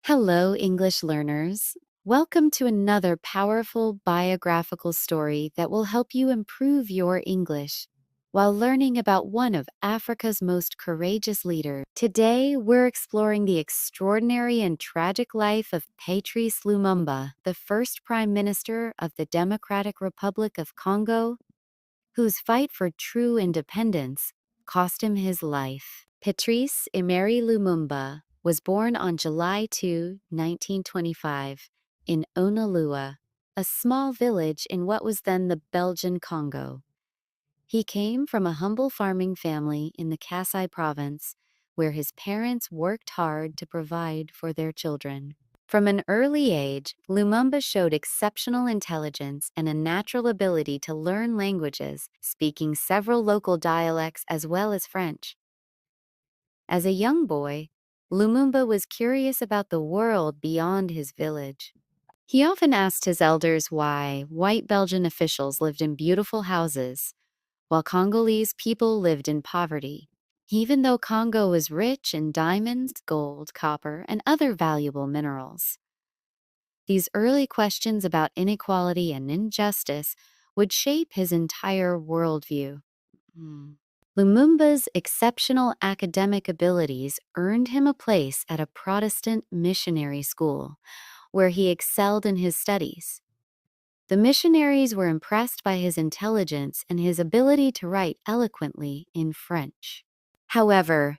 Hello, English learners. Welcome to another powerful biographical story that will help you improve your English while learning about one of Africa's most courageous leaders. Today, we're exploring the extraordinary and tragic life of Patrice Lumumba, the first Prime Minister of the Democratic Republic of Congo, whose fight for true independence cost him his life. Patrice Emery Lumumba was born on July 2, 1925, in Onalua, a small village in what was then the Belgian Congo. He came from a humble farming family in the Kasai province, where his parents worked hard to provide for their children. From an early age, Lumumba showed exceptional intelligence and a natural ability to learn languages, speaking several local dialects as well as French. As a young boy, Lumumba was curious about the world beyond his village. He often asked his elders why white Belgian officials lived in beautiful houses, while Congolese people lived in poverty, even though Congo was rich in diamonds, gold, copper, and other valuable minerals. These early questions about inequality and injustice would shape his entire worldview. Lumumba's exceptional academic abilities earned him a place at a Protestant missionary school, where he excelled in his studies. The missionaries were impressed by his intelligence and his ability to write eloquently in French. However,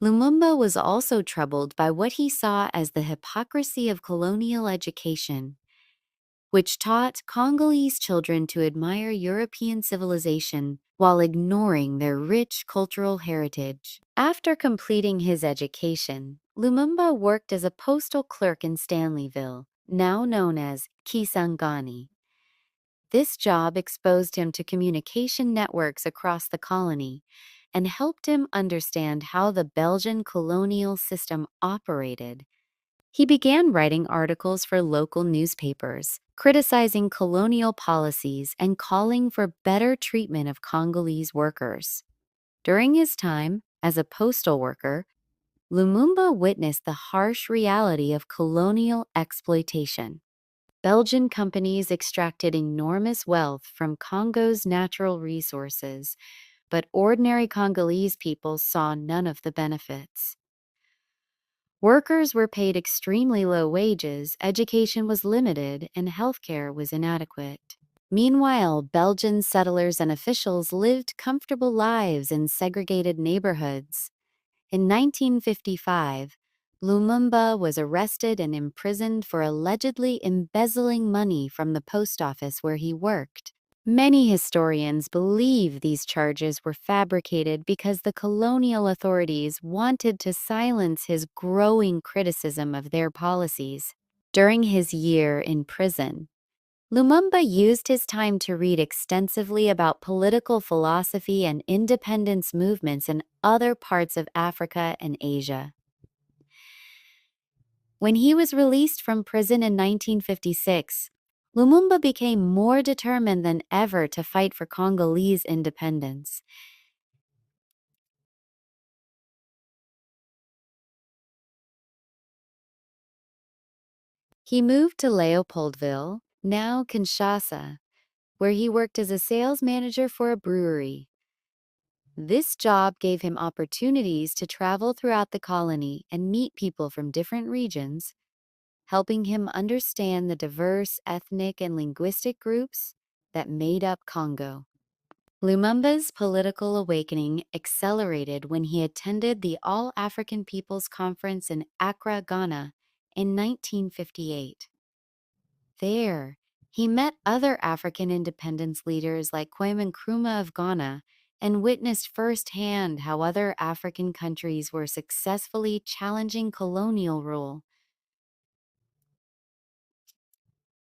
Lumumba was also troubled by what he saw as the hypocrisy of colonial education, which taught Congolese children to admire European civilization while ignoring their rich cultural heritage. After completing his education, Lumumba worked as a postal clerk in Stanleyville, now known as Kisangani. This job exposed him to communication networks across the colony and helped him understand how the Belgian colonial system operated. He began writing articles for local newspapers, criticizing colonial policies and calling for better treatment of Congolese workers. During his time as a postal worker, Lumumba witnessed the harsh reality of colonial exploitation. Belgian companies extracted enormous wealth from Congo's natural resources, but ordinary Congolese people saw none of the benefits. Workers were paid extremely low wages, education was limited, and healthcare was inadequate. Meanwhile, Belgian settlers and officials lived comfortable lives in segregated neighborhoods. In 1955, Lumumba was arrested and imprisoned for allegedly embezzling money from the post office where he worked. Many historians believe these charges were fabricated because the colonial authorities wanted to silence his growing criticism of their policies. During his year in prison, Lumumba used his time to read extensively about political philosophy and independence movements in other parts of Africa and Asia. When he was released from prison in 1956, Lumumba became more determined than ever to fight for Congolese independence. He moved to Leopoldville, now Kinshasa, where he worked as a sales manager for a brewery. This job gave him opportunities to travel throughout the colony and meet people from different regions, helping him understand the diverse ethnic and linguistic groups that made up Congo. Lumumba's political awakening accelerated when he attended the All African Peoples Conference in Accra, Ghana, in 1958. There, he met other African independence leaders like Kwame Nkrumah of Ghana and witnessed firsthand how other African countries were successfully challenging colonial rule.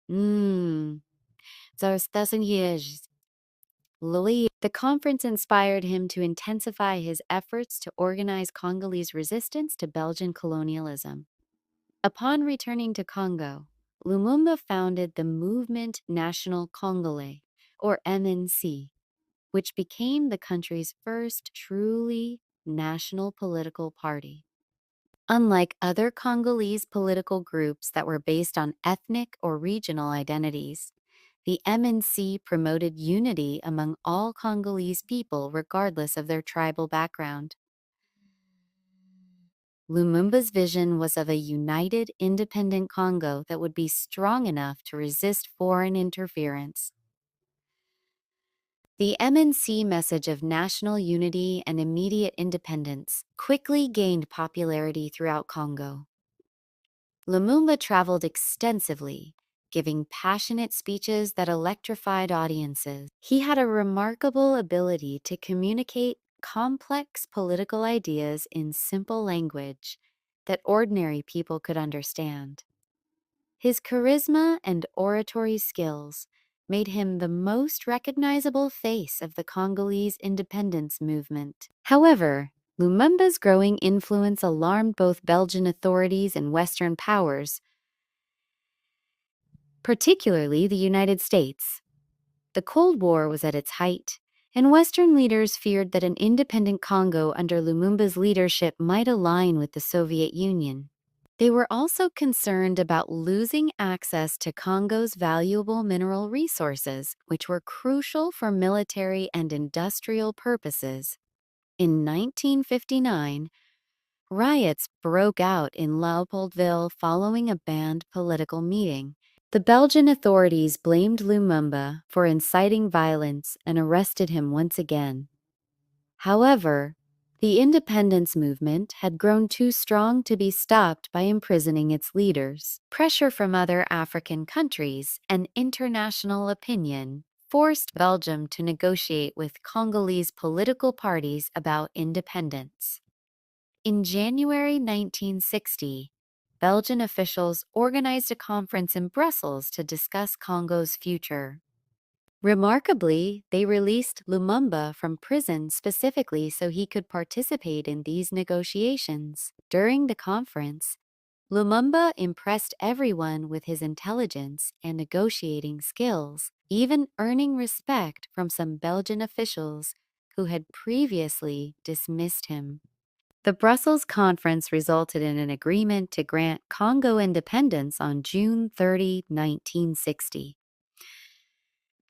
So it's doesn't years. The conference inspired him to intensify his efforts to organize Congolese resistance to Belgian colonialism. Upon returning to Congo, Lumumba founded the Movement National Congolais, or MNC, which became the country's first truly national political party. Unlike other Congolese political groups that were based on ethnic or regional identities, the MNC promoted unity among all Congolese people regardless of their tribal background. Lumumba's vision was of a united, independent Congo that would be strong enough to resist foreign interference. The MNC message of national unity and immediate independence quickly gained popularity throughout Congo. Lumumba traveled extensively, giving passionate speeches that electrified audiences. He had a remarkable ability to communicate complex political ideas in simple language that ordinary people could understand. His charisma and oratory skills made him the most recognizable face of the Congolese independence movement. However, Lumumba's growing influence alarmed both Belgian authorities and Western powers, particularly the United States. The Cold War was at its height, and Western leaders feared that an independent Congo under Lumumba's leadership might align with the Soviet Union. They were also concerned about losing access to Congo's valuable mineral resources, which were crucial for military and industrial purposes. In 1959, riots broke out in Leopoldville following a banned political meeting. The Belgian authorities blamed Lumumba for inciting violence and arrested him once again. However, the independence movement had grown too strong to be stopped by imprisoning its leaders. Pressure from other African countries and international opinion forced Belgium to negotiate with Congolese political parties about independence. In January 1960, Belgian officials organized a conference in Brussels to discuss Congo's future. Remarkably, they released Lumumba from prison specifically so he could participate in these negotiations. During the conference, Lumumba impressed everyone with his intelligence and negotiating skills, even earning respect from some Belgian officials who had previously dismissed him. The Brussels conference resulted in an agreement to grant Congo independence on June 30, 1960.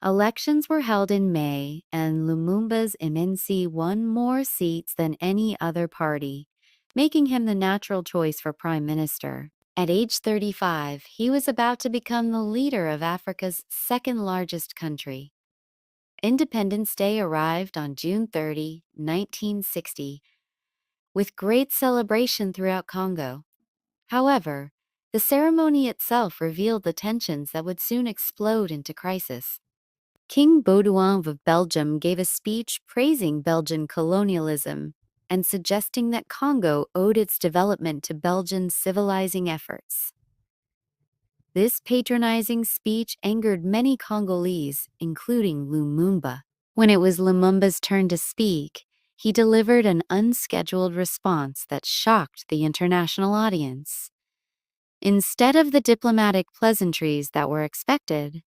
Elections were held in May, and Lumumba's MNC won more seats than any other party, making him the natural choice for prime minister. At age 35, he was about to become the leader of Africa's second-largest country. Independence Day arrived on June 30, 1960, with great celebration throughout Congo. However, the ceremony itself revealed the tensions that would soon explode into crisis. King Baudouin of Belgium gave a speech praising Belgian colonialism and suggesting that Congo owed its development to Belgian civilizing efforts. This patronizing speech angered many Congolese, including Lumumba. When it was Lumumba's turn to speak, he delivered an unscheduled response that shocked the international audience. Instead of the diplomatic pleasantries that were expected,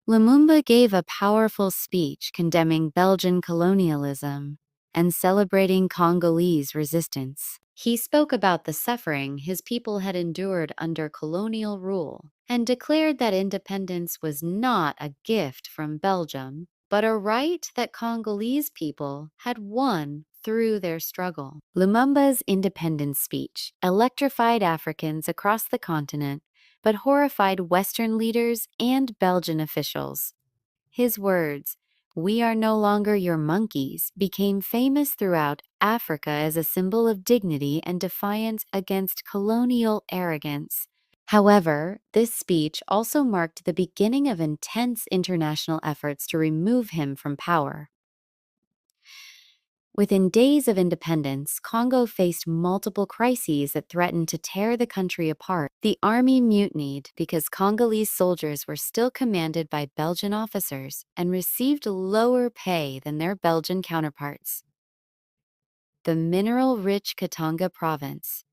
Lumumba gave a powerful speech condemning Belgian colonialism and celebrating Congolese resistance. He spoke about the suffering his people had endured under colonial rule and declared that independence was not a gift from Belgium, but a right that Congolese people had won through their struggle. Lumumba's independence speech electrified Africans across the continent but horrified Western leaders and Belgian officials. His words, "We are no longer your monkeys," became famous throughout Africa as a symbol of dignity and defiance against colonial arrogance. However, this speech also marked the beginning of intense international efforts to remove him from power. Within days of independence, Congo faced multiple crises that threatened to tear the country apart. The army mutinied because Congolese soldiers were still commanded by Belgian officers and received lower pay than their Belgian counterparts. The mineral-rich Katanga province,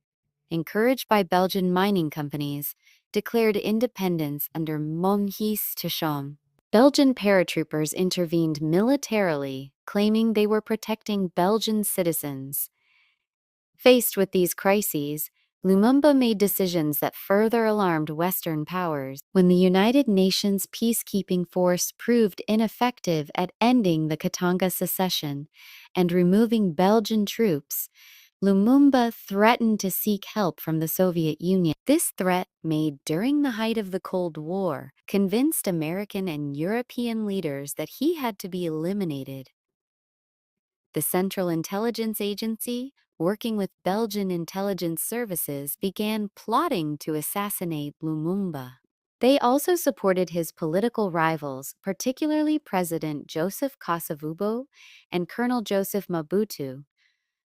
encouraged by Belgian mining companies, declared independence under Moïse Tchom. Belgian paratroopers intervened militarily, claiming they were protecting Belgian citizens. Faced with these crises, Lumumba made decisions that further alarmed Western powers. When the United Nations peacekeeping force proved ineffective at ending the Katanga secession and removing Belgian troops, Lumumba threatened to seek help from the Soviet Union. This threat, made during the height of the Cold War, convinced American and European leaders that he had to be eliminated. The Central Intelligence Agency, working with Belgian intelligence services, began plotting to assassinate Lumumba. They also supported his political rivals, particularly President Joseph Kasavubu and Colonel Joseph Mobutu,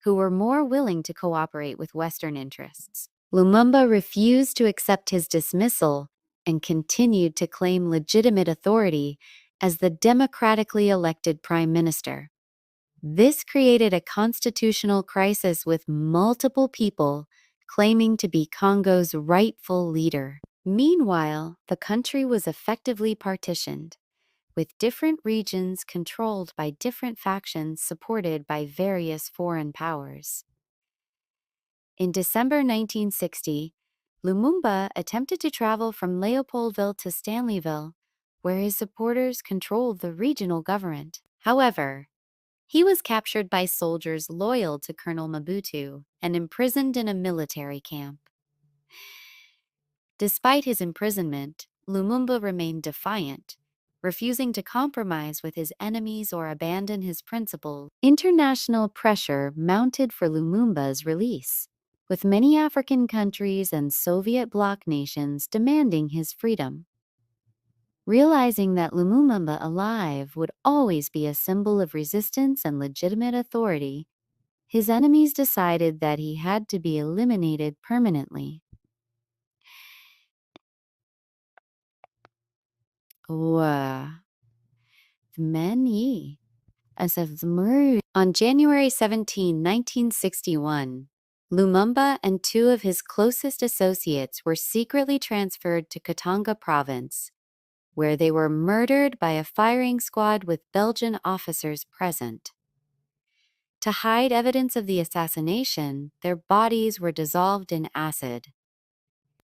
who were more willing to cooperate with Western interests. Lumumba refused to accept his dismissal and continued to claim legitimate authority as the democratically elected prime minister. This created a constitutional crisis with multiple people claiming to be Congo's rightful leader. Meanwhile, the country was effectively partitioned, with different regions controlled by different factions supported by various foreign powers. In December 1960, Lumumba attempted to travel from Leopoldville to Stanleyville, where his supporters controlled the regional government. However, he was captured by soldiers loyal to Colonel Mobutu and imprisoned in a military camp. Despite his imprisonment, Lumumba remained defiant, refusing to compromise with his enemies or abandon his principles. International pressure mounted for Lumumba's release, with many African countries and Soviet bloc nations demanding his freedom. Realizing that Lumumba alive would always be a symbol of resistance and legitimate authority, his enemies decided that he had to be eliminated permanently. Many as of on January 17, 1961, Lumumba and two of his closest associates were secretly transferred to Katanga province, where they were murdered by a firing squad with Belgian officers present. To hide evidence of the assassination, their bodies were dissolved in acid.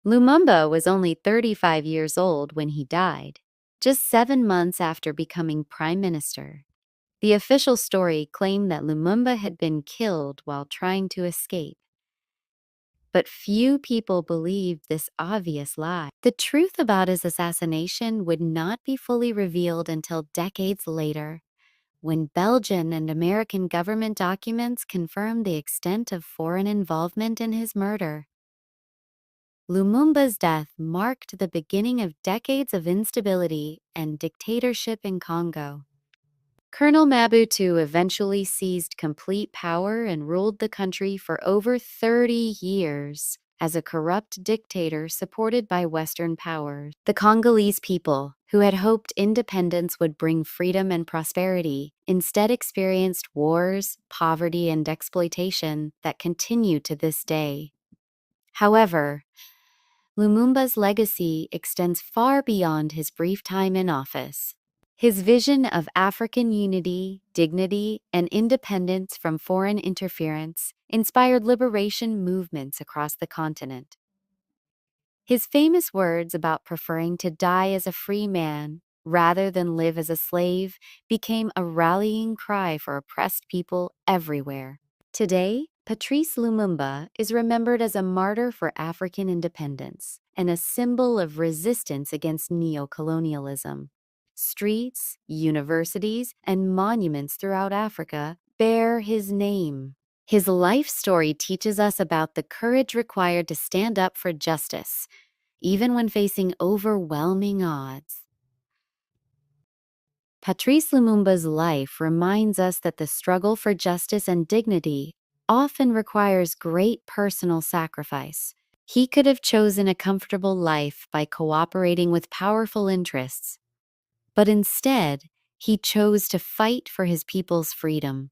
Lumumba was only 35 years old when he died, just 7 months after becoming prime minister. The official story claimed that Lumumba had been killed while trying to escape. But few people believed this obvious lie. The truth about his assassination would not be fully revealed until decades later, when Belgian and American government documents confirmed the extent of foreign involvement in his murder. Lumumba's death marked the beginning of decades of instability and dictatorship in Congo. Colonel Mobutu eventually seized complete power and ruled the country for over 30 years as a corrupt dictator supported by Western powers. The Congolese people, who had hoped independence would bring freedom and prosperity, instead experienced wars, poverty, and exploitation that continue to this day. However, Lumumba's legacy extends far beyond his brief time in office. His vision of African unity, dignity, and independence from foreign interference inspired liberation movements across the continent. His famous words about preferring to die as a free man rather than live as a slave became a rallying cry for oppressed people everywhere. Today, Patrice Lumumba is remembered as a martyr for African independence and a symbol of resistance against neocolonialism. Streets, universities, and monuments throughout Africa bear his name. His life story teaches us about the courage required to stand up for justice, even when facing overwhelming odds. Patrice Lumumba's life reminds us that the struggle for justice and dignity often requires great personal sacrifice. He could have chosen a comfortable life by cooperating with powerful interests, but instead, he chose to fight for his people's freedom.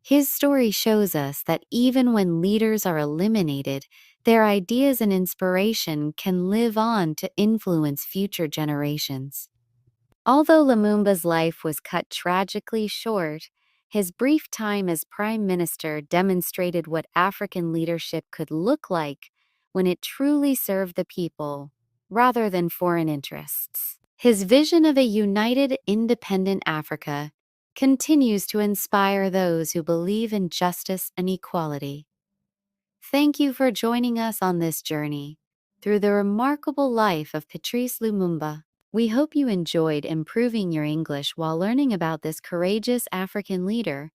His story shows us that even when leaders are eliminated, their ideas and inspiration can live on to influence future generations. Although Lumumba's life was cut tragically short, his brief time as prime minister demonstrated what African leadership could look like when it truly served the people rather than foreign interests. His vision of a united, independent Africa continues to inspire those who believe in justice and equality. Thank you for joining us on this journey through the remarkable life of Patrice Lumumba. We hope you enjoyed improving your English while learning about this courageous African leader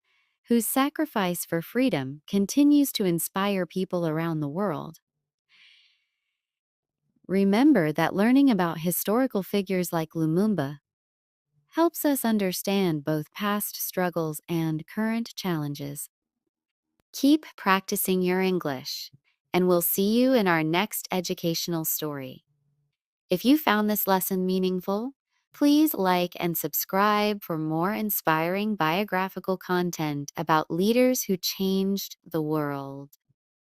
whose sacrifice for freedom continues to inspire people around the world. Remember that learning about historical figures like Lumumba helps us understand both past struggles and current challenges. Keep practicing your English, and we'll see you in our next educational story. If you found this lesson meaningful, please like and subscribe for more inspiring biographical content about leaders who changed the world.